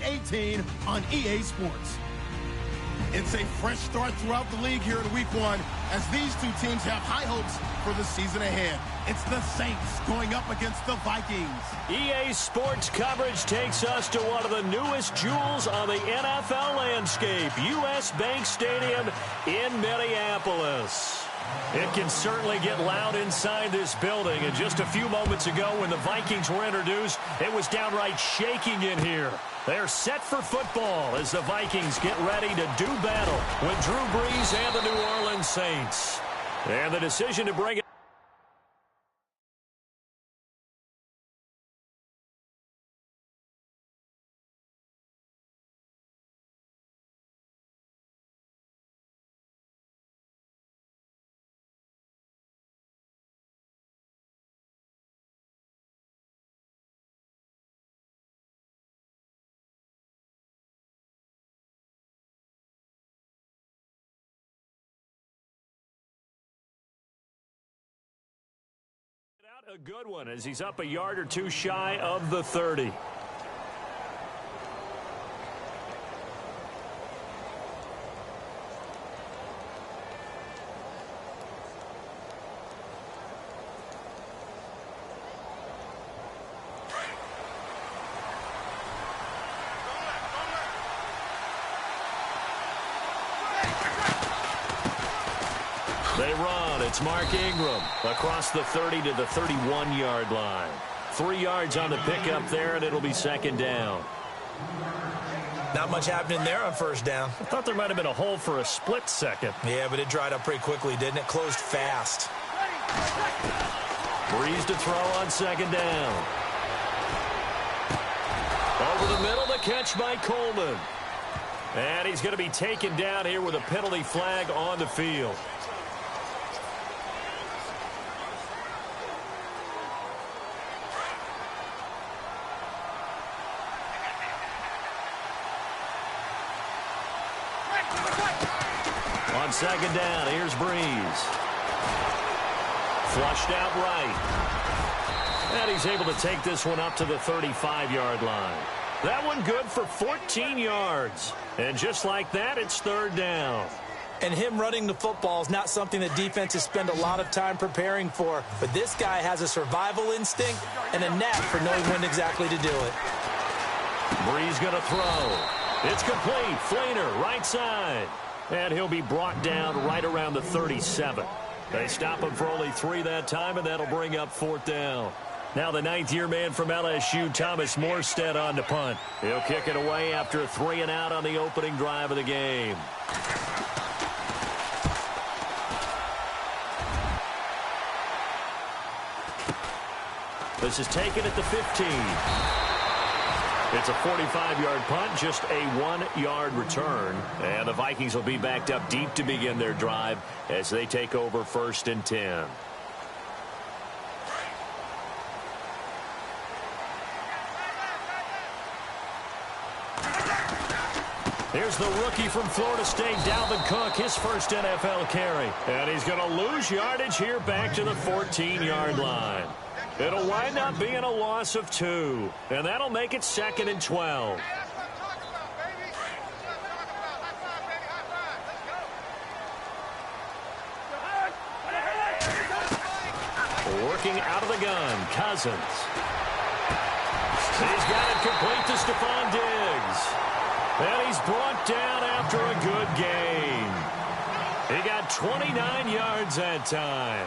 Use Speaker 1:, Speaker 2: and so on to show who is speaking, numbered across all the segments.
Speaker 1: 18 on EA Sports. It's a fresh start throughout the league here in Week 1 as these two teams have high hopes for the season ahead. It's the Saints going up against the Vikings.
Speaker 2: EA Sports coverage takes us to one of the newest jewels on the NFL landscape, US Bank Stadium in Minneapolis. It can certainly get loud inside this building. And just a few moments ago when the Vikings were introduced, it was downright shaking in here. They're set for football as the Vikings get ready to do battle with Drew Brees and the New Orleans Saints. And the decision to bring it. A good one as he's up a yard or two shy of the 30. They run. It's Mark Ingram across the 30 to the 31-yard line. 3 yards on the pickup there, and it'll be second down.
Speaker 3: Not much happening there on first down.
Speaker 2: I thought there might have been a hole for a split second.
Speaker 3: Yeah, but it dried up pretty quickly, didn't it? Closed fast.
Speaker 2: Brees to throw on second down. Over the middle, the catch by Coleman. And he's going to be taken down here with a penalty flag on the field. On second down, here's Brees. Flushed out right. And he's able to take this one up to the 35-yard line. That one good for 14 yards. And just like that, it's third down.
Speaker 3: And him running the football is not something that defenses spend a lot of time preparing for. But this guy has a survival instinct and a knack for knowing when exactly to do it.
Speaker 2: Brees going to throw. It's complete. Flainer, right side. And he'll be brought down right around the 37. They stop him for only 3 that time, and that'll bring up fourth down. Now the 9th-year man from LSU, Thomas Morstead, on the punt. He'll kick it away after a 3 and out on the opening drive of the game. This is taken at the 15. It's a 45-yard punt, just a 1-yard return. And the Vikings will be backed up deep to begin their drive as they take over 1st and 10. Here's the rookie from Florida State, Dalvin Cook, his first NFL carry. And he's going to lose yardage here back to the 14-yard line. It'll wind up being a loss of 2, and that'll make it 2nd and 12. Working out of the gun, Cousins. He's got it complete to Stephon Diggs. And he's brought down after a good gain. He got 29 yards that time.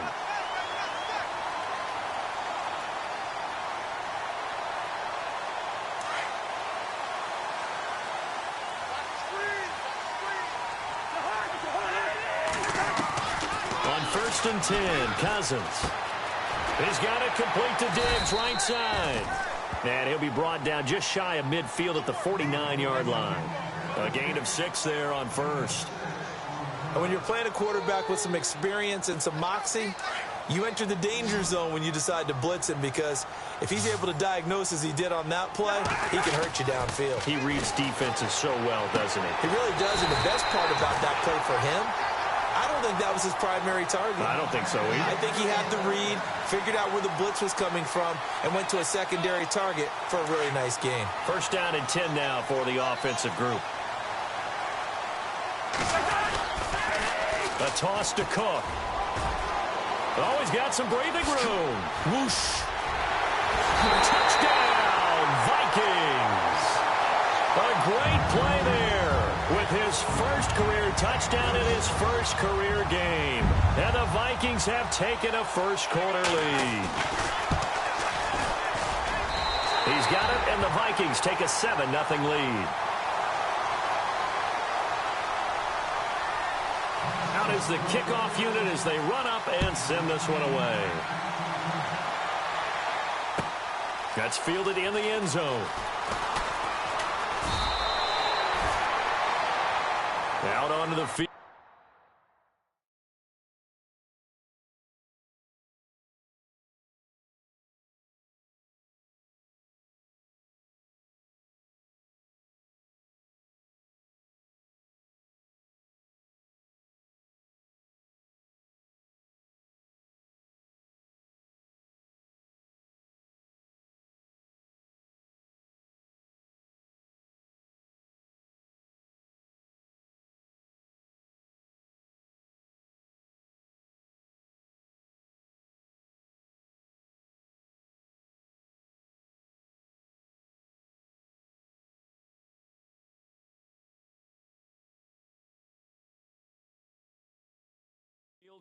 Speaker 2: On 1st and 10, Cousins. He's got it complete to Diggs, right side. And he'll be brought down just shy of midfield at the 49-yard line. A gain of 6 there on 1st.
Speaker 3: And when you're playing a quarterback with some experience and some moxie, you enter the danger zone when you decide to blitz him, because if he's able to diagnose as he did on that play, he can hurt you downfield.
Speaker 2: He reads defenses so well, doesn't he?
Speaker 3: He really does, and the best part about that play for him I don't think that was his primary target.
Speaker 2: I don't think so either.
Speaker 3: I think he had the read, figured out where the blitz was coming from, and went to a secondary target for a really nice gain.
Speaker 2: First down and 10 now for the offensive group. A toss to Cook. Oh, he's got some breathing room. Whoosh. Touchdown, Vikings. A great play there with his first career touchdown in his first career game. And the Vikings have taken a first-quarter lead. He's got it, and the Vikings take a 7-0 lead. Out is the kickoff unit as they run up and send this one away. That's fielded in the end zone. Out onto the field.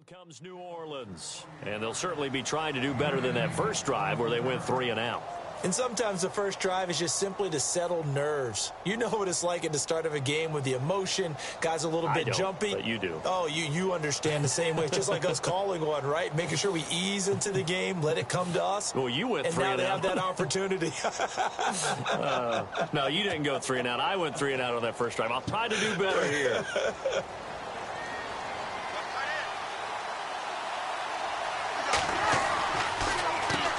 Speaker 2: Comes New Orleans, and they'll certainly be trying to do better than that first drive where they went 3 and out.
Speaker 3: And sometimes the first drive is just simply to settle nerves. You know what it's like at the start of a game with the emotion, guys a little bit jumpy.
Speaker 2: But you do.
Speaker 3: Oh, you understand the same way. It's just like us calling one, right? Making sure we ease into the game, let it come to us.
Speaker 2: Well, you went 3 and out.
Speaker 3: And now they have that opportunity.
Speaker 2: No, you didn't go 3 and out. I went 3 and out on that first drive. I'll try to do better here.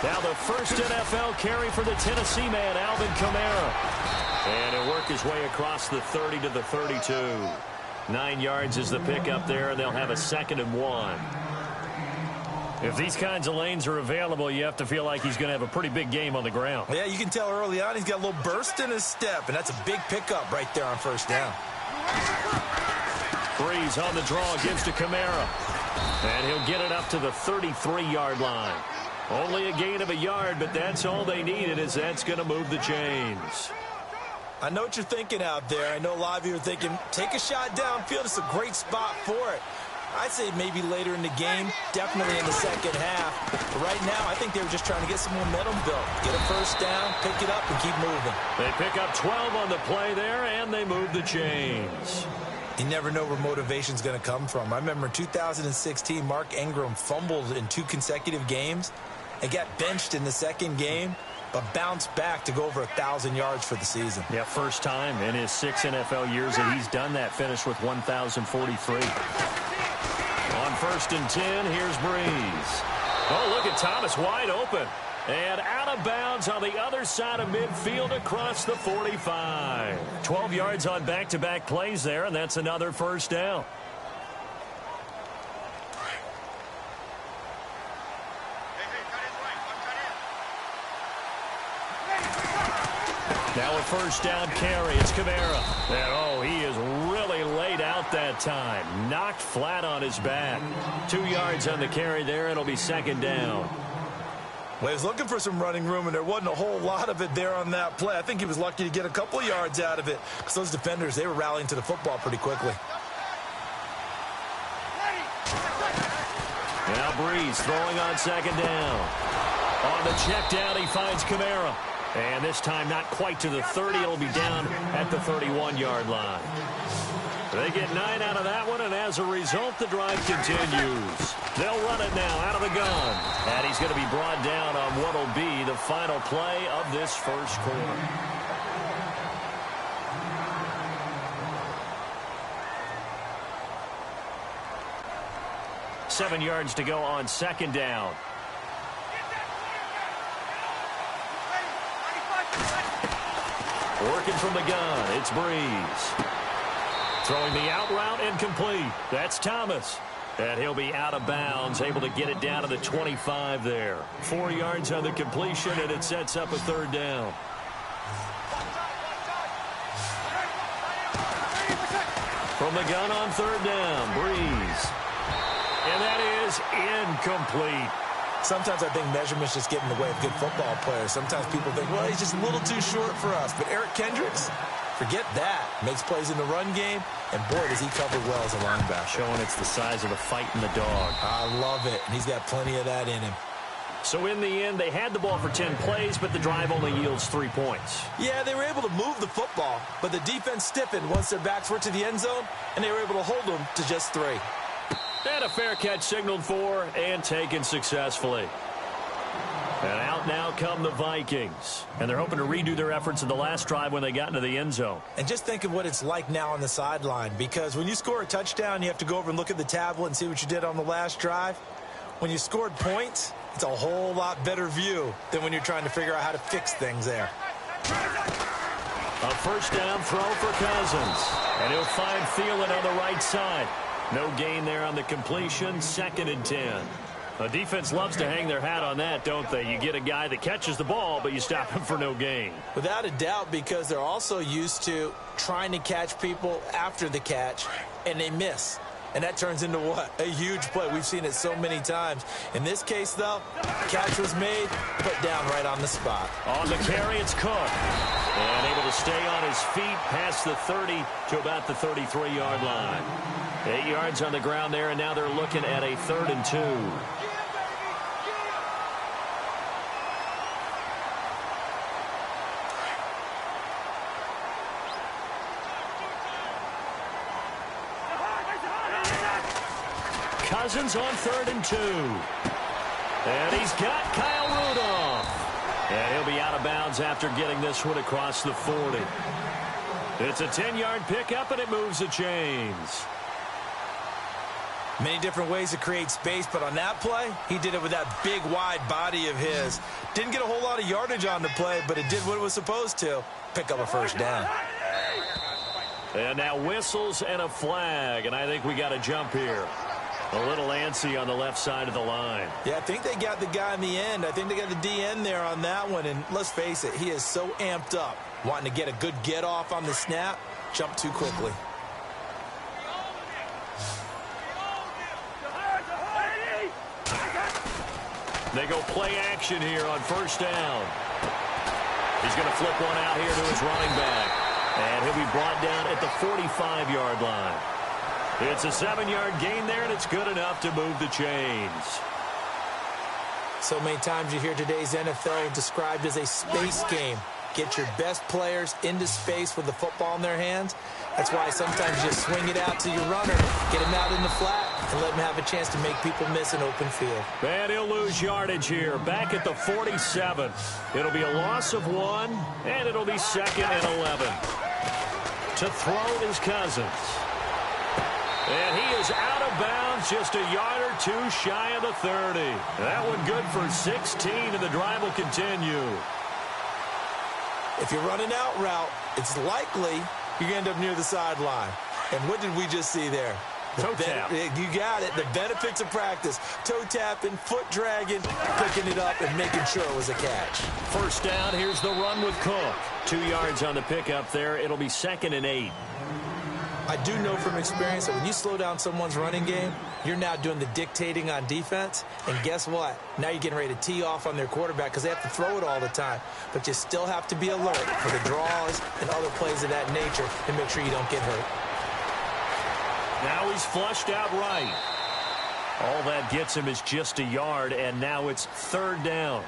Speaker 2: Now the first NFL carry for the Tennessee man, Alvin Kamara. And he'll work his way across the 30 to the 32. 9 yards is the pickup there, and they'll have a 2nd and 1. If these kinds of lanes are available, you have to feel like he's going to have a pretty big game on the ground.
Speaker 3: Yeah, you can tell early on he's got a little burst in his step, and that's a big pickup right there on first down.
Speaker 2: Breeze on the draw, gives to Kamara. And he'll get it up to the 33-yard line. Only a gain of a yard, but that's all they needed, as that's going to move the chains.
Speaker 3: I know what you're thinking out there. I know a lot of you are thinking, take a shot downfield. It's a great spot for it. I'd say maybe later in the game, definitely in the second half. But right now, I think they were just trying to get some momentum built. Get a first down, pick it up, and keep moving.
Speaker 2: They pick up 12 on the play there, and they move the chains.
Speaker 3: You never know where motivation's going to come from. I remember in 2016, Mark Ingram fumbled in 2 consecutive games. He got benched in the second game, but bounced back to go over 1,000 yards for the season.
Speaker 2: Yeah, first time in his 6 NFL years that he's done that, finished with 1,043. On 1st and 10, here's Breeze. Oh, look at Thomas wide open. And out of bounds on the other side of midfield across the 45. 12 yards on back-to-back plays there, and that's another first down. Now a first down carry. It's Kamara. And, oh, he is really laid out that time. Knocked flat on his back. 2 yards on the carry there. It'll be 2nd down.
Speaker 3: Well, he was looking for some running room, and there wasn't a whole lot of it there on that play. I think he was lucky to get a couple of yards out of it because those defenders, they were rallying to the football pretty quickly.
Speaker 2: Now Breeze throwing on 2nd down. On the check down, he finds Kamara. And this time not quite to the 30. It'll be down at the 31-yard line. They get 9 out of that one, and as a result, the drive continues. They'll run it now out of the gun. And he's going to be brought down on what will be the final play of this first quarter. Seven yards to go on 2nd down. Working from the gun, it's Breeze. Throwing the out route and complete. That's Thomas. And he'll be out of bounds, able to get it down to the 25 there. 4 yards on the completion, and it sets up a third down. From the gun on third down, Breeze. And that is incomplete.
Speaker 3: Sometimes I think measurements just get in the way of good football players. Sometimes people think, well, he's just a little too short for us. But Eric Kendricks, forget that. Makes plays in the run game, and boy, does he cover well as a linebacker.
Speaker 2: Showing it's the size of a fight in the dog.
Speaker 3: I love it, and he's got plenty of that in him.
Speaker 2: So in the end, they had the ball for 10 plays, but the drive only yields 3 points.
Speaker 3: Yeah, they were able to move the football, but the defense stiffened once their backs were to the end zone, and they were able to hold them to just 3.
Speaker 2: And a fair catch signaled for and taken successfully. And out now come the Vikings. And they're hoping to redo their efforts in the last drive when they got into the end zone.
Speaker 3: And just think of what it's like now on the sideline, because when you score a touchdown, you have to go over and look at the tablet and see what you did on the last drive. When you scored points, it's a whole lot better view than when you're trying to figure out how to fix things there.
Speaker 2: A first down throw for Cousins. And he'll find Thielen on the right side. No gain there on the completion, 2nd and 10. The defense loves to hang their hat on that, don't they? You get a guy that catches the ball, but you stop him for no gain.
Speaker 3: Without a doubt, because they're also used to trying to catch people after the catch, and they miss. And that turns into what? A huge play. We've seen it so many times. In this case, though, catch was made, put down right on the spot.
Speaker 2: On the carry, it's Cook. And able to stay on his feet past the 30 to about the 33-yard line. 8 yards on the ground there, and now they're looking at a 3rd and 2. Cousins on 3rd and 2. And he's got Kyle Rudolph. And he'll be out of bounds after getting this one across the 40. It's a 10-yard pickup, and it moves the chains.
Speaker 3: Many different ways to create space, but on that play, he did it with that big, wide body of his. Didn't get a whole lot of yardage on the play, but it did what it was supposed to. Pick up a first down.
Speaker 2: And now whistles and a flag, and I think we got a jump here. A little antsy on the left side of the line.
Speaker 3: Yeah, I think they got the guy in the end. I think they got the DN there on that one, and let's face it, he is so amped up, wanting to get a good get-off on the snap, jump too quickly.
Speaker 2: They go play action here on first down. He's going to flip one out here to his running back. And he'll be brought down at the 45-yard line. It's a 7-yard gain there, and it's good enough to move the chains.
Speaker 3: So many times you hear today's NFL described as a space game. Get your best players into space with the football in their hands. That's why sometimes you swing it out to your runner, get him out in the flat, and let him have a chance to make people miss an open field.
Speaker 2: And he'll lose yardage here, back at the 47. It'll be a loss of 1, and it'll be 2nd and 11. To throw is Cousins. And he is out of bounds, just a yard or 2 shy of the 30. That one good for 16, and the drive will continue.
Speaker 3: If you run an out route, it's likely you're going to end up near the sideline. And what did we just see there?
Speaker 2: Toe tap.
Speaker 3: You got it. The benefits of practice. Toe tapping, foot dragging, picking it up, and making sure it was a catch.
Speaker 2: First down, here's the run with Cook. 2 yards on the pickup there. It'll be 2nd and 8.
Speaker 3: I do know from experience that when you slow down someone's running game, you're now doing the dictating on defense. And guess what? Now you're getting ready to tee off on their quarterback because they have to throw it all the time. But you still have to be alert for the draws and other plays of that nature to make sure you don't get hurt.
Speaker 2: Now he's flushed out right. All that gets him is just a yard, and now it's 3rd down.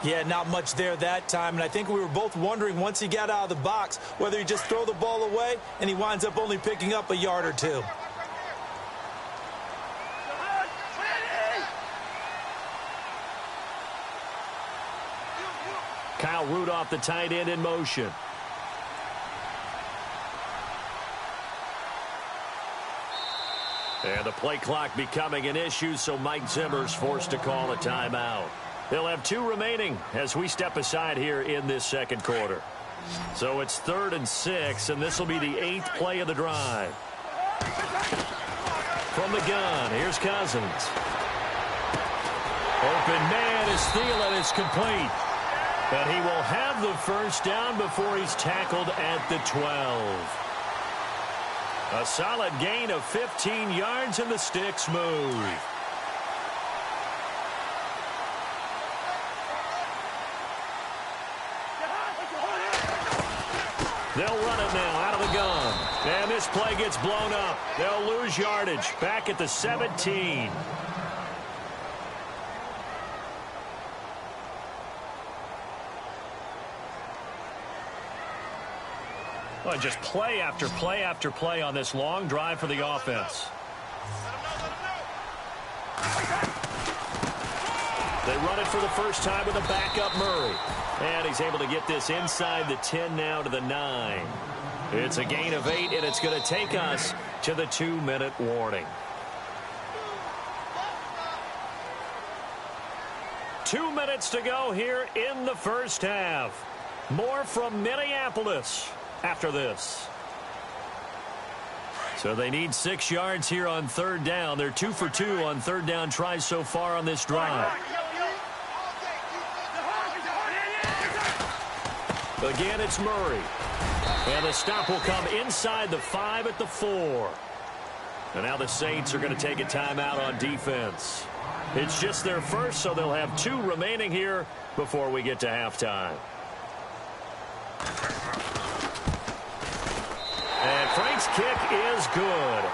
Speaker 3: Yeah, not much there that time, and I think we were both wondering once he got out of the box whether he just throw the ball away and he winds up only picking up a yard or 2.
Speaker 2: Kyle Rudolph, the tight end, in motion. And the play clock becoming an issue, so Mike Zimmer's forced to call a timeout. They'll have 2 remaining as we step aside here in this second quarter. So it's 3rd and 6, and this will be the 8th play of the drive. From the gun, here's Cousins. Open man is Thielen. It's complete. But he will have the first down before he's tackled at the 12. A solid gain of 15 yards, and the sticks move. They'll run it now out of the gun. And this play gets blown up. They'll lose yardage. Back at the 17. Well, just play after play after play on this long drive for the offense. They run it for the first time with a backup Murray. And he's able to get this inside the 10 now to the 9. It's a gain of 8, and it's going to take us to the 2-minute warning. 2 minutes to go here in the first half. More from Minneapolis after this. So they need 6 yards here on third down. They're 2 for 2 on third down tries so far on this drive. Again, it's Murray. And the stop will come inside the 5 at the 4. And now the Saints are going to take a timeout on defense. It's just their first, so they'll have 2 remaining here before we get to halftime. And Frank's kick is good.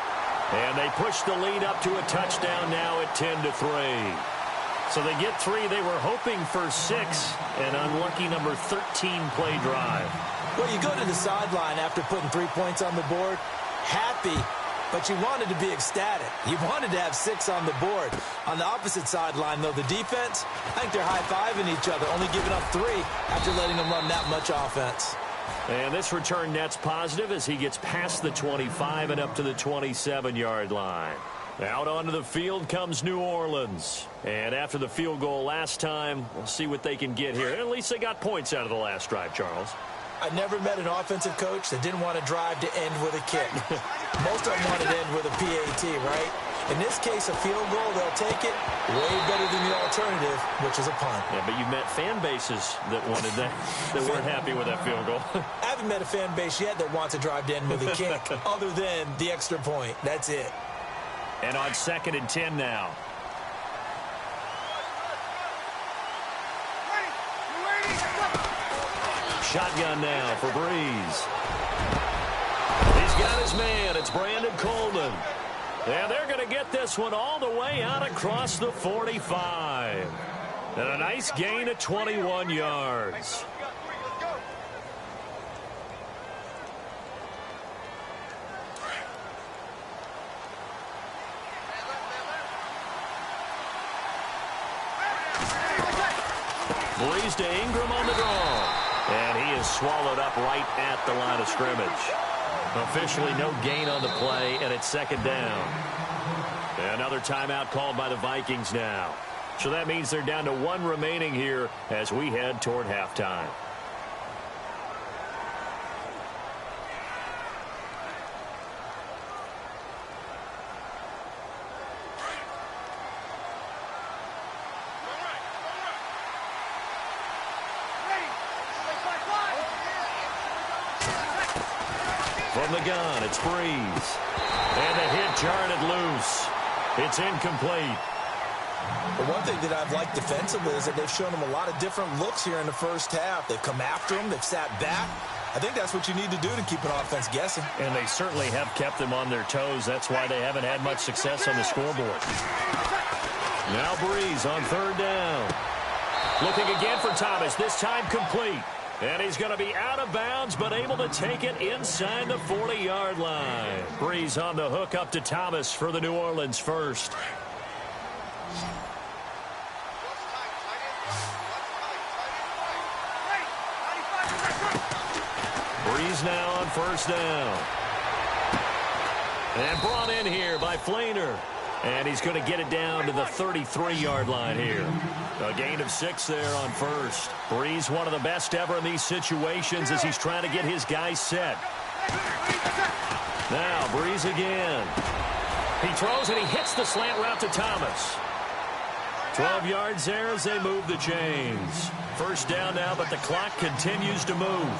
Speaker 2: And they push the lead up to a touchdown now at 10-3. So they get 3. They were hoping for 6. An unlucky number 13 play drive.
Speaker 3: Well, you go to the sideline after putting 3 points on the board, happy, but you wanted to be ecstatic. You wanted to have 6 on the board. On the opposite sideline, though, the defense, I think they're high-fiving each other, only giving up 3 after letting them run that much offense.
Speaker 2: And this return net's positive as he gets past the 25 and up to the 27-yard line. Out onto the field comes New Orleans. And after the field goal last time, we'll see what they can get here. At least they got points out of the last drive, Charles.
Speaker 3: I never met an offensive coach that didn't want to drive to end with a kick. Most of them wanted to end with a PAT, right? In this case, a field goal, they'll take it way better than the alternative, which is a punt.
Speaker 2: Yeah, but you've met fan bases that wanted that, that weren't happy with that field goal.
Speaker 3: I haven't met a fan base yet that wants to drive to end with a kick, other than the extra point. That's it.
Speaker 2: And on 2nd and 10 now. Shotgun now for Breeze. He's got his man. It's Brandon Coleman. And they're going to get this one all the way out across the 45. And a nice gain of 21 yards. Breeze to Ingram on the draw. And he is swallowed up right at the line of scrimmage. Officially no gain on the play, and it's 2nd down. Another timeout called by the Vikings now. So that means they're down to 1 remaining here as we head toward halftime. From the gun, it's Breeze. And the hit jarred it loose. It's incomplete.
Speaker 3: But one thing that I've liked defensively is that they've shown them a lot of different looks here in the first half. They've come after them. They've sat back. I think that's what you need to do to keep an offense guessing.
Speaker 2: And they certainly have kept them on their toes. That's why they haven't had much success on the scoreboard. Now Breeze on 3rd down. Looking again for Thomas. This time complete. And he's going to be out of bounds, but able to take it inside the 40-yard line. Breeze on the hook up to Thomas for the New Orleans first. Breeze now on 1st down. And brought in here by Flainer. And he's going to get it down to the 33-yard line here. A gain of 6 there on 1st. Breeze, one of the best ever in these situations as he's trying to get his guys set. Now Breeze again. He throws and he hits the slant route to Thomas. 12 yards there as they move the chains. First down now, but the clock continues to move.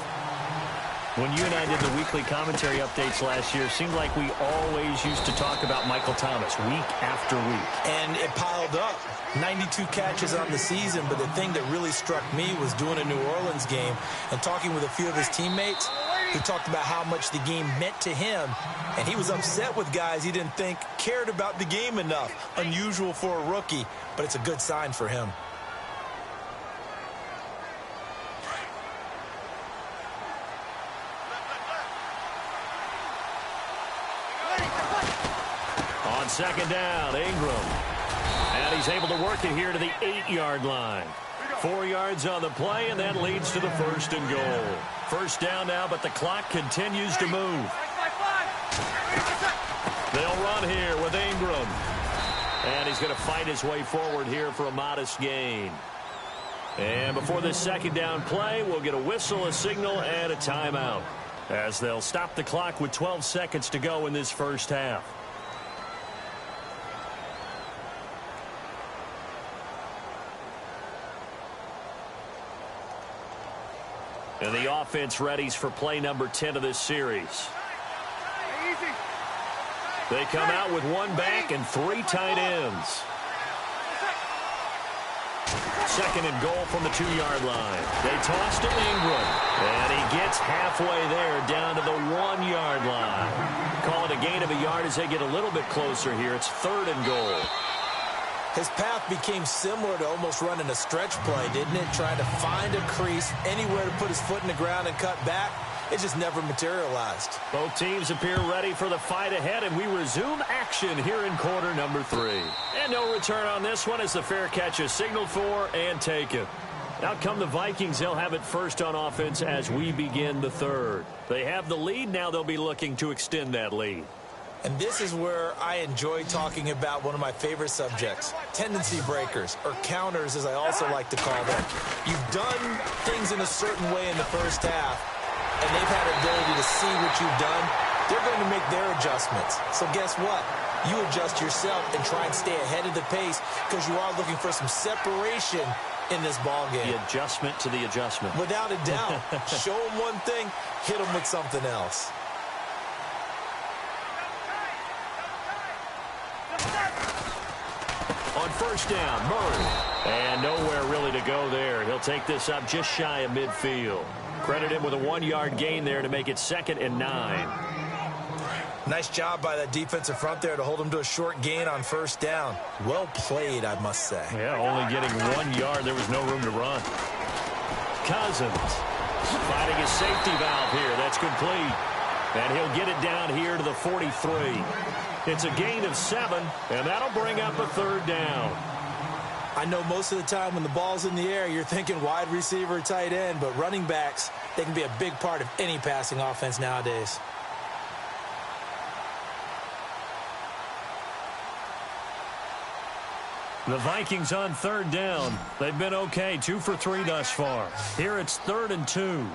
Speaker 2: When you and I did the weekly commentary updates last year, it seemed like we always used to talk about Michael Thomas week after week.
Speaker 3: And it piled up. 92 catches on the season, but the thing that really struck me was doing a New Orleans game and talking with a few of his teammates who talked about how much the game meant to him, and he was upset with guys he didn't think cared about the game enough. Unusual for a rookie, but it's a good sign for him.
Speaker 2: On second down, Ingram. And he's able to work it here to the 8-yard line. 4 yards on the play, and that leads to the first and goal. First down now, but the clock continues to move. They'll run here with Ingram. And he's going to fight his way forward here for a modest gain. And before this second down play, we'll get a whistle, a signal, and a timeout, as they'll stop the clock with 12 seconds to go in this first half. And the offense readies for play number 10 of this series. They come out with one back and 3 tight ends. Second and goal from the 2-yard line. They toss to Ingram. And he gets halfway there down to the 1-yard line. Call it a gain of a yard as they get a little bit closer here. It's third and goal.
Speaker 3: His path became similar to almost running a stretch play, didn't it? Trying to find a crease, anywhere to put his foot in the ground and cut back. It just never materialized.
Speaker 2: Both teams appear ready for the fight ahead, and we resume action here in quarter number 3. And no return on this one as the fair catch is signaled for and taken. Out come the Vikings. They'll have it first on offense as we begin the third. They have the lead. Now they'll be looking to extend that lead.
Speaker 3: And this is where I enjoy talking about one of my favorite subjects, tendency breakers, or counters as I also like to call them. You've done things in a certain way in the first half, and they've had the ability to see what you've done. They're going to make their adjustments. So guess what? You adjust yourself and try and stay ahead of the pace because you are looking for some separation in this ball game.
Speaker 2: The adjustment to the adjustment.
Speaker 3: Without a doubt. Show them one thing, hit them with something else.
Speaker 2: On first down, Murray. And nowhere really to go there. He'll take this up just shy of midfield. Credit him with a 1-yard gain there to make it 2nd and 9.
Speaker 3: Nice job by that defensive front there to hold him to a short gain on first down. Well played, I must say.
Speaker 2: Yeah, only getting 1 yard. There was no room to run. Cousins finding his safety valve here. That's complete. And he'll get it down here to the 43. It's a gain of 7, and that'll bring up a third down.
Speaker 3: I know most of the time when the ball's in the air, you're thinking wide receiver, tight end, but running backs, they can be a big part of any passing offense nowadays.
Speaker 2: The Vikings on third down. They've been okay, 2 for 3 thus far. Here it's 3rd and 2.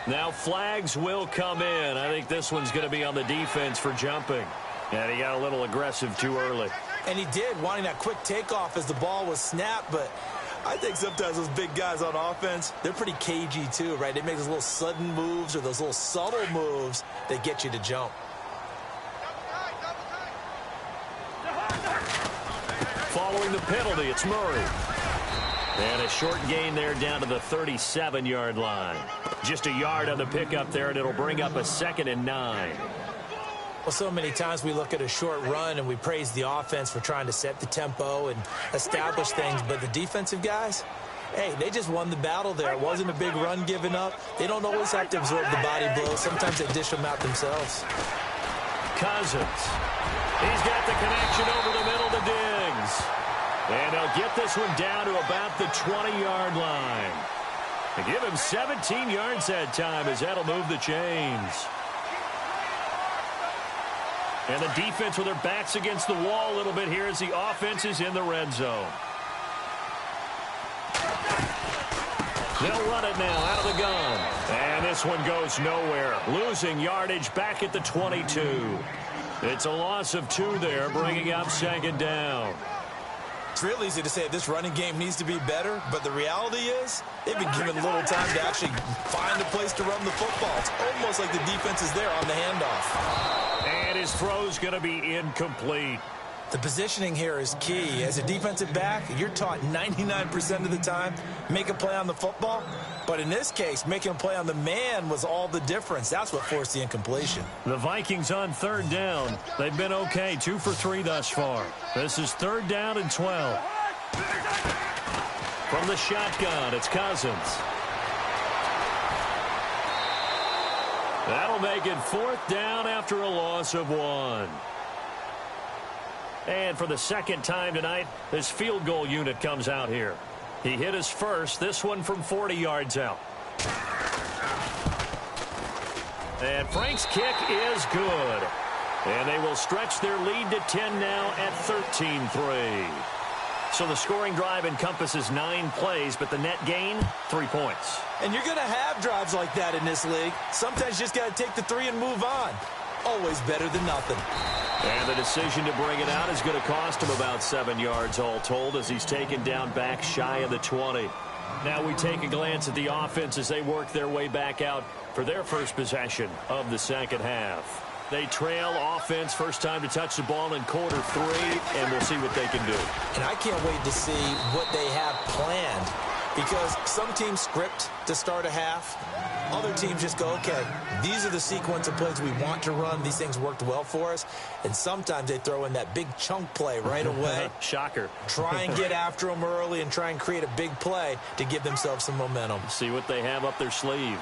Speaker 2: Now flags will come in. I think this one's going to be on the defense for jumping. And he got a little aggressive too early.
Speaker 3: And he did, wanting that quick takeoff as the ball was snapped. But I think sometimes those big guys on offense, they're pretty cagey too, right? They make those little sudden moves or those little subtle moves that get you to jump.
Speaker 2: Following the penalty, it's Murray. And a short gain there down to the 37-yard line. Just a yard on the pickup there, and it'll bring up a 2nd and 9.
Speaker 3: Well, so many times we look at a short run and we praise the offense for trying to set the tempo and establish things, but the defensive guys, hey, they just won the battle there. It wasn't a big run given up. They don't always have to absorb the body blows. Sometimes they dish them out themselves.
Speaker 2: Cousins. He's got the connection over the middle to Diggs. And they'll get this one down to about the 20-yard line. They give him 17 yards that time as that'll move the chains. And the defense with their backs against the wall a little bit here as the offense is in the red zone. They'll run it now out of the gun. And this this one goes nowhere. Losing yardage back at the 22. It's a loss of 2 there, bringing up second down.
Speaker 3: It's real easy to say this running game needs to be better, but the reality is they've been given little time to actually find a place to run the football. It's almost like the defense is there on the handoff.
Speaker 2: And his throw's going to be incomplete.
Speaker 3: The positioning here is key. As a defensive back, you're taught 99% of the time, make a play on the football. But in this case, making a play on the man was all the difference. That's what forced the incompletion.
Speaker 2: The Vikings on third down. They've been okay, 2 for 3 thus far. This is third down and 12. From the shotgun, it's Cousins. That'll make it fourth down after a loss of 1. And for the second time tonight, this field goal unit comes out here. He hit his first, this one from 40 yards out. And Frank's kick is good. And they will stretch their lead to 10 now at 13-3. So the scoring drive encompasses 9 plays, but the net gain, 3 points.
Speaker 3: And you're going to have drives like that in this league. Sometimes you just got to take the 3 and move on. Always better than nothing.
Speaker 2: And the decision to bring it out is going to cost him about 7 yards all told as he's taken down back shy of the 20. Now we take a glance at the offense as they work their way back out for their first possession of the second half. They trail offense, first time to touch the ball in quarter 3, and we'll see what they can do.
Speaker 3: And I can't wait to see what they have planned, because some teams script to start a half. Other teams just go, okay, these are the sequence of plays we want to run. These things worked well for us. And sometimes they throw in that big chunk play right away.
Speaker 2: Shocker.
Speaker 3: Try and get after them early and try and create a big play to give themselves some momentum.
Speaker 2: See what they have up their sleeve.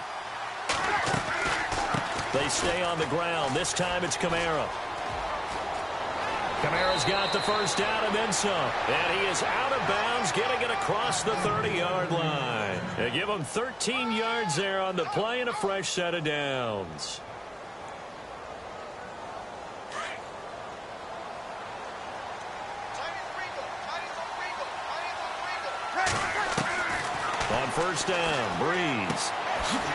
Speaker 2: They stay on the ground. This time it's Kamara. Kamara's got the first down and then some. And he is out of bounds, getting it across the 30-yard line. They give him 13 yards there on the play and a fresh set of downs. On first down, Breeze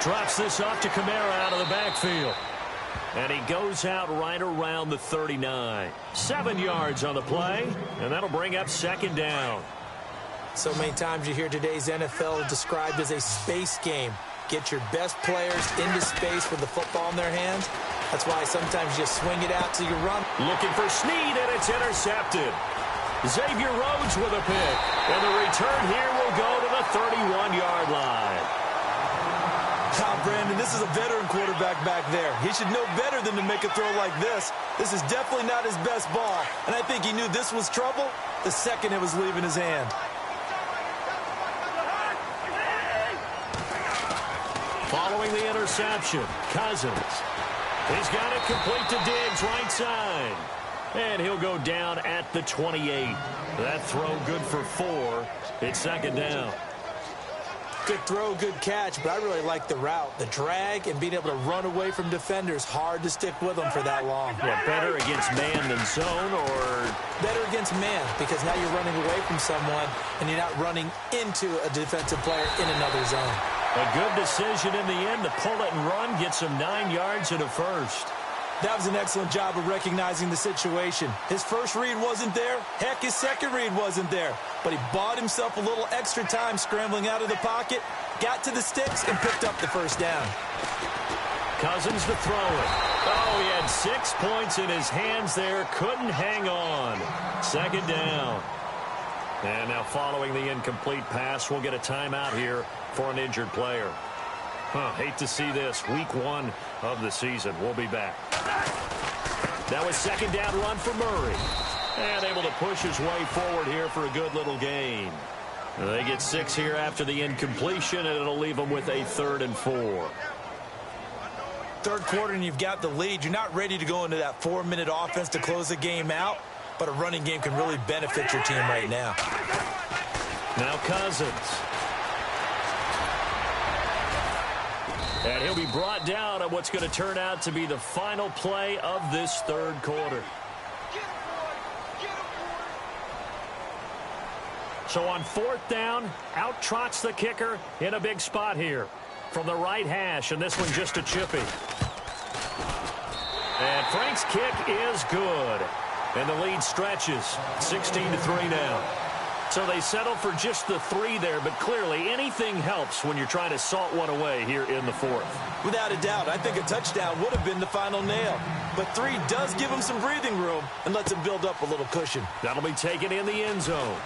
Speaker 2: drops this off to Kamara out of the backfield. And he goes out right around the 39. 7 yards on the play, and that'll bring up second down.
Speaker 3: So many times you hear today's NFL described as a space game. Get your best players into space with the football in their hands. That's why sometimes you swing it out till you run.
Speaker 2: Looking for Snead, and it's intercepted. Xavier Rhodes with a pick. And the return here will go to the 31-yard line.
Speaker 3: Brandon, this is a veteran quarterback back there. He should know better than to make a throw like this. This is definitely not his best ball. And I think he knew this was trouble the second it was leaving his hand.
Speaker 2: Following the interception, Cousins. He's got it complete to Diggs, right side. And he'll go down at the 28. That throw good for 4. It's second down.
Speaker 3: Good throw, good catch, but I really like the route. The drag and being able to run away from defenders, hard to stick with them for that long.
Speaker 2: Yeah, better against man than zone, or?
Speaker 3: Better against man, because now you're running away from someone and you're not running into a defensive player in another zone.
Speaker 2: A good decision in the end to pull it and run, gets him 9 yards and a first.
Speaker 3: That was an excellent job of recognizing the situation. His first read wasn't there. Heck, his second read wasn't there. But he bought himself a little extra time scrambling out of the pocket, got to the sticks, and picked up the first down.
Speaker 2: Cousins to throw it. Oh, he had 6 points in his hands there. Couldn't hang on. Second down. And now following the incomplete pass, we'll get a timeout here for an injured player. Hate to see this. Week 1 of the season. We'll be back. That was second down run for Murray. And able to push his way forward here for a good little gain. They get 6 here after the incompletion, and it'll leave them with a 3rd and 4.
Speaker 3: Third quarter, and you've got the lead. You're not ready to go into that 4-minute offense to close the game out, but a running game can really benefit your team right now.
Speaker 2: Now Cousins. And he'll be brought down on what's going to turn out to be the final play of this third quarter. So on 4th down, out trots the kicker in a big spot here. from the right hash, and this one just a chippy. And Frank's kick is good. And the lead stretches 16-3 now. So they settle for just the 3 there, but clearly anything helps when you're trying to salt one away here in the 4th.
Speaker 3: Without a doubt, I think a touchdown would have been the final nail. But 3 does give him some breathing room and lets him build up a little cushion.
Speaker 2: That'll be taken in the end zone.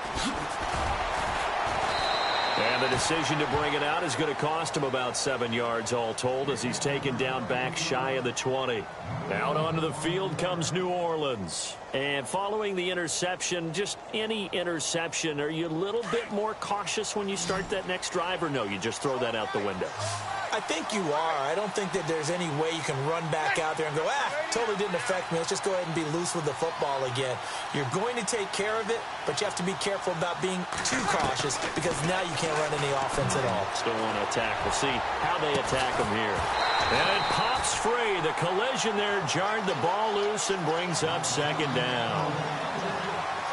Speaker 2: And the decision to bring it out is going to cost him about 7 yards all told as he's taken down back shy of the 20. Out onto the field comes New Orleans. And following the interception, just any interception, are you a little bit more cautious when you start that next drive, or no, you just throw that out the window?
Speaker 3: I think you are. I don't think that there's any way you can run back out there and go, totally didn't affect me. Let's just go ahead and be loose with the football again. You're going to take care of it, but you have to be careful about being too cautious because now you can't run any offense at all.
Speaker 2: Still want to attack. We'll see how they attack them here. And it pops free. The collision there jarred the ball loose and brings up second down.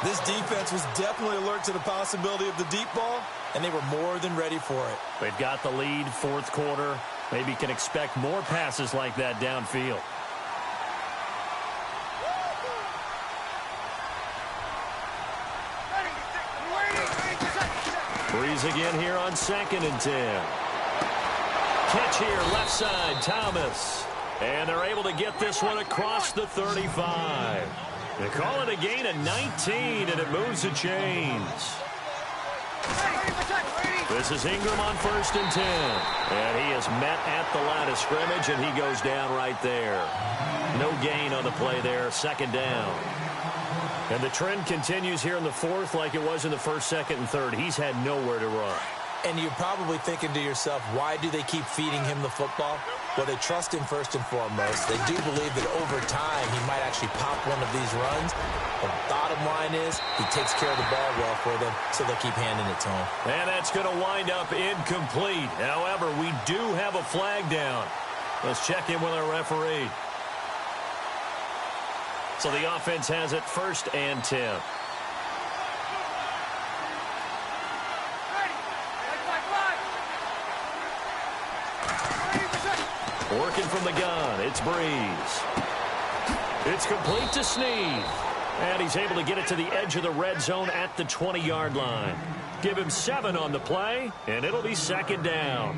Speaker 3: This defense was definitely alert to the possibility of the deep ball, and they were more than ready for it.
Speaker 2: They've got the lead, 4th quarter. Maybe can expect more passes like that downfield. Breeze again here on 2nd and 10. Catch here, left side, Thomas. And they're able to get this one across the 35. They call it a gain of 19, and it moves the chains. This is Ingram on 1st and 10. And he is met at the line of scrimmage, and he goes down right there. No gain on the play there, 2nd down. And the trend continues here in the 4th like it was in the 1st, 2nd, and 3rd. He's had nowhere to run.
Speaker 3: And you're probably thinking to yourself, why do they keep feeding him the football? Well, they trust him first and foremost. They do believe that over time he might actually pop one of these runs. The bottom line is he takes care of the ball well for them, so they'll keep handing it to him.
Speaker 2: And that's going to wind up incomplete. However, we do have a flag down. Let's check in with our referee. So the offense has it 1st and 10. Working from the gun, it's Breeze. It's complete to Snead. And he's able to get it to the edge of the red zone at the 20-yard line. Give him 7 on the play, and it'll be 2nd down.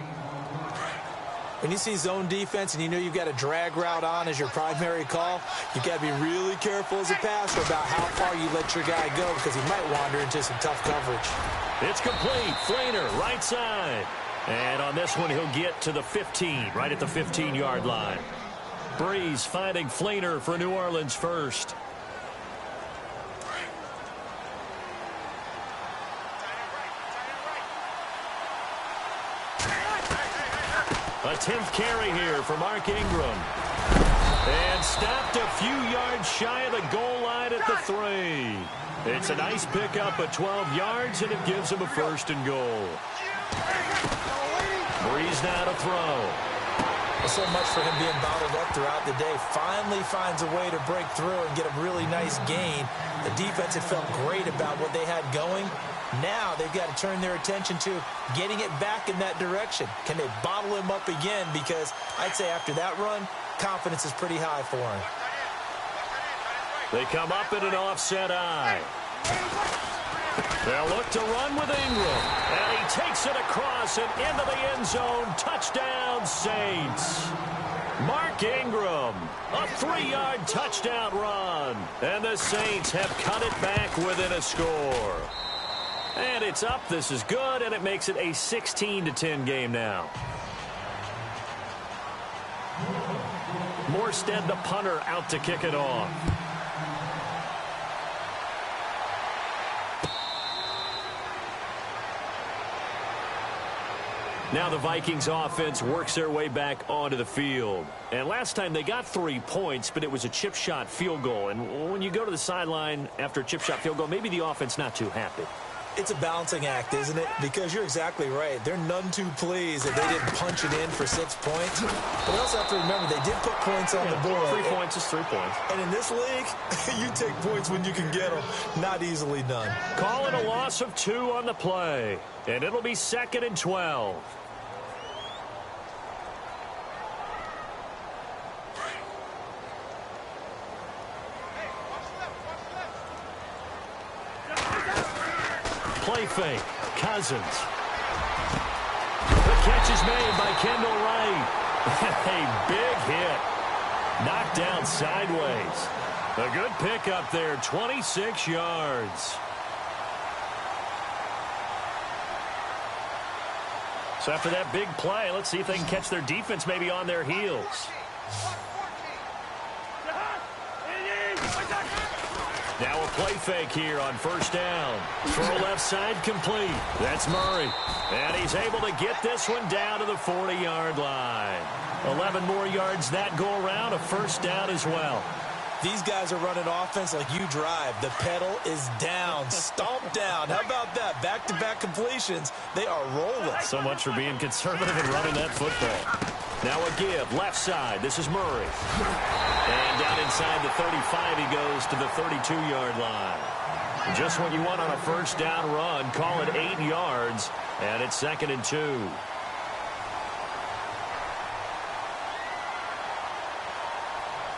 Speaker 3: When you see zone defense and you know you've got a drag route on as your primary call, you've got to be really careful as a passer about how far you let your guy go because he might wander into some tough coverage.
Speaker 2: It's complete. Fleener, right side. And on this one, he'll get to the 15, right at the 15-yard line. Breeze finding Fleener for New Orleans first. A 10th carry here for Mark Ingram. And stopped a few yards shy of the goal line at the 3. It's a nice pickup of 12 yards, and it gives him a 1st and goal. Breeze now to throw.
Speaker 3: So much for him being bottled up throughout the day. Finally finds a way to break through and get a really nice gain. The defense had felt great about what they had going. Now they've got to turn their attention to getting it back in that direction. Can they bottle him up again? Because I'd say after that run, confidence is pretty high for him.
Speaker 2: They come up in an offset eye. They'll look to run with Ingram. And he takes it across and into the end zone. Touchdown, Saints. Mark Ingram, a 3-yard touchdown run. And the Saints have cut it back within a score. And it's up. This is good, and it makes it a 16-10 game now. Morstead, the punter, out to kick it off. Now the Vikings offense works their way back onto the field. And last time they got 3 points, but it was a chip shot field goal. And when you go to the sideline after a chip shot field goal, maybe the offense not too happy.
Speaker 3: It's a balancing act, isn't it? Because you're exactly right. They're none too pleased that they didn't punch it in for 6 points. But we also have to remember they did put points on the board.
Speaker 2: 3 points is 3 points.
Speaker 3: And in this league, you take points when you can get them. Not easily done.
Speaker 2: Call it a loss of 2 on the play. And it'll be 2nd and 12. play fake. Cousins. The catch is made by Kendall Wright. A big hit. Knocked down sideways. A good pickup there, 26 yards. So after that big play, let's see if they can catch their defense maybe on their heels. Now a play fake here on first down. Throw left side complete. That's Murray. And he's able to get this one down to the 40-yard line. 11 more yards that go around, a first down as well.
Speaker 3: These guys are running offense like you drive. The pedal is down, stomped down. How about that? Back-to-back completions. They are rolling.
Speaker 2: So much for being conservative and running that football. Now a give, left side. This is Murray. And down inside the 35, he goes to the 32-yard line. Just what you want on a first down run. Call it 8 yards, and it's 2nd and 2.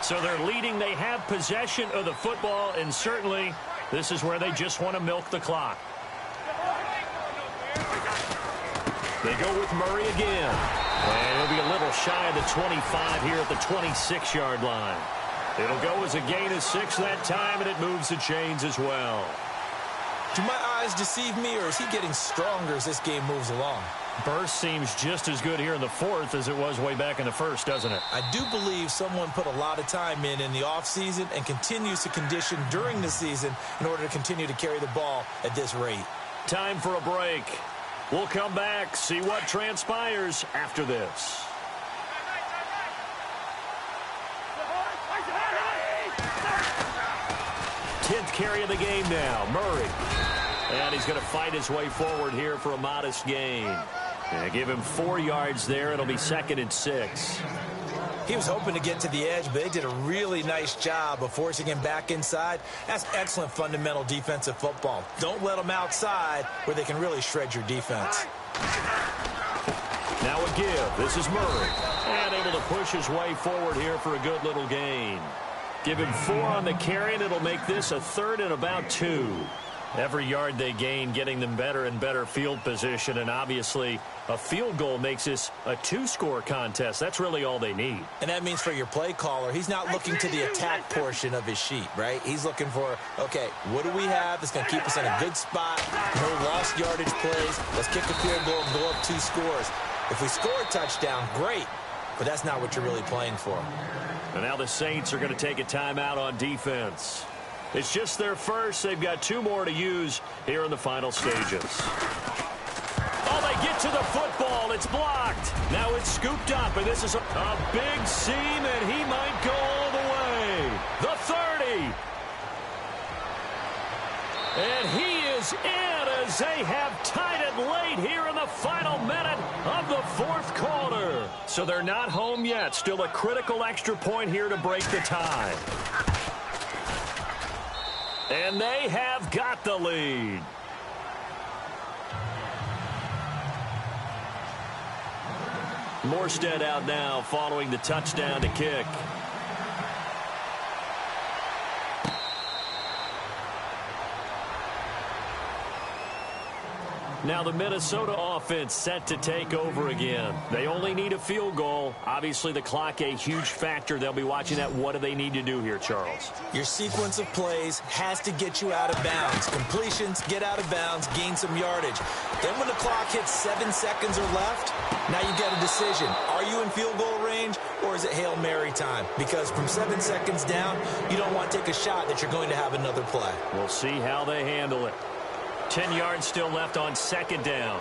Speaker 2: So they're leading. They have possession of the football, and certainly this is where they just want to milk the clock. They go with Murray again. And he'll be a little shy of the 25 here at the 26-yard line. It'll go as a gain of 6 that time, and it moves the chains as well.
Speaker 3: Do my eyes deceive me, or is he getting stronger as this game moves along?
Speaker 2: Burst seems just as good here in the 4th as it was way back in the 1st, doesn't it?
Speaker 3: I do believe someone put a lot of time in the offseason and continues to condition during the season in order to continue to carry the ball at this rate.
Speaker 2: Time for a break. We'll come back, see what transpires after this. Tenth carry of the game now, Murray. And he's going to fight his way forward here for a modest gain. And give him 4 yards there. It'll be 2nd and 6.
Speaker 3: He was hoping to get to the edge, but they did a really nice job of forcing him back inside. That's excellent fundamental defensive football. Don't let them outside where they can really shred your defense.
Speaker 2: Now a give. This is Murray. And able to push his way forward here for a good little gain. Give him 4 on the carry, and it'll make this a 3rd and about 2. Every yard they gain, getting them better and better field position, and obviously a field goal makes this a 2-score contest. That's really all they need.
Speaker 3: And that means for your play caller, he's not looking to the attack portion of his sheet, right? He's looking for, okay, what do we have that's going to keep us in a good spot? No lost yardage plays. Let's kick a field goal and go up 2 scores. If we score a touchdown, great, but that's not what you're really playing for.
Speaker 2: And now the Saints are going to take a timeout on defense. It's just their first. They've got 2 more to use here in the final stages. Oh, they get to the football. It's blocked. Now it's scooped up, and this is a big seam, and he might go all the way. The 30. And he is in as they have tied it late here in the final minute of the 4th quarter. So they're not home yet. Still a critical extra point here to break the tie. And they have got the lead. Morstead out now following the touchdown to kick. Now the Minnesota offense set to take over again. They only need a field goal. Obviously the clock a huge factor. They'll be watching that. What do they need to do here, Charles?
Speaker 3: Your sequence of plays has to get you out of bounds. Completions, get out of bounds, gain some yardage. Then when the clock hits 7 seconds or left, now you get a decision. Are you in field goal range, or is it Hail Mary time? Because from 7 seconds down, you don't want to take a shot that you're going to have another play.
Speaker 2: We'll see how they handle it. 10 yards still left on 2nd down.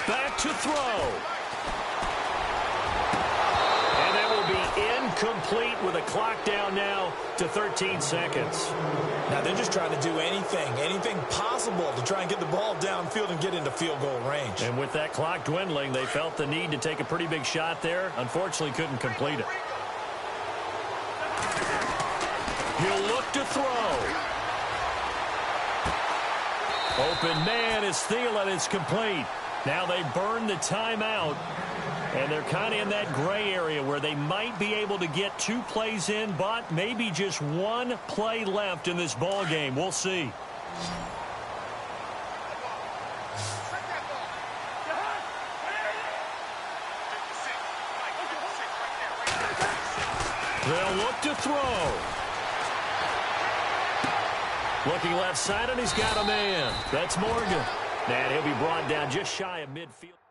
Speaker 2: Back to throw. And that will be incomplete with a clock down now to 13 seconds.
Speaker 3: Now they're just trying to do anything possible to try and get the ball downfield and get into field goal range.
Speaker 2: And with that clock dwindling, they felt the need to take a pretty big shot there. Unfortunately, couldn't complete it. He'll look to throw. Open man is Thielen. It's complete. Now they burn the timeout. And they're kind of in that gray area where they might be able to get 2 plays in, but maybe just 1 play left in this ball game. We'll see. They'll look to throw. Looking left side, and he's got a man. That's Morgan. And he'll be brought down just shy of midfield.